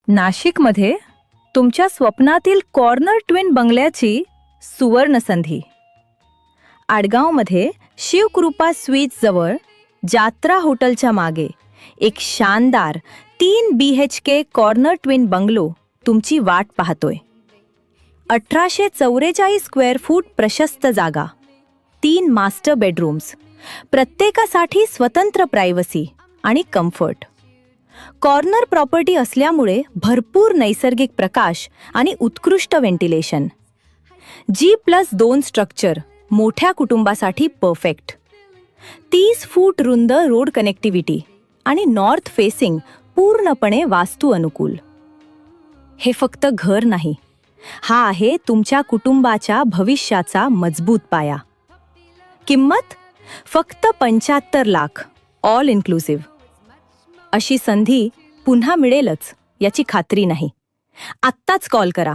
नाशिकमध्ये तुमच्या स्वप्नातील कॉर्नर ट्विन बंगल्याची सुवर्ण संधी. आडगावमध्ये शिवकृपा स्वीट्स जवळ जात्रा हॉटेलच्या मागे एक शानदार 3 BHK कॉर्नर ट्विन बंगलो तुमची वाट पाहतोय. 1844 स्क्वेअर फूट प्रशस्त जागा, 3 मास्टर बेडरूम्स, प्रत्येकासाठी स्वतंत्र प्रायव्हसी आणि कम्फर्ट. कॉर्नर प्रॉपर्टी असल्यामुळे भरपूर नैसर्गिक प्रकाश आणि उत्कृष्ट व्हेंटिलेशन. G+2 स्ट्रक्चर मोठ्या कुटुंबासाठी परफेक्ट. 30 फूट रुंद रोड कनेक्टिव्हिटी आणि नॉर्थ फेसिंग पूर्णपणे वास्तू अनुकूल. हे फक्त घर नाही, हा आहे तुमच्या कुटुंबाच्या भविष्याचा मजबूत पाया. किंमत फक्त 75 लाख, ऑल इन्क्लुसिव्ह. अशी संधी पुन्हा मिळेलच याची खात्री नाही. आत्ताच कॉल करा.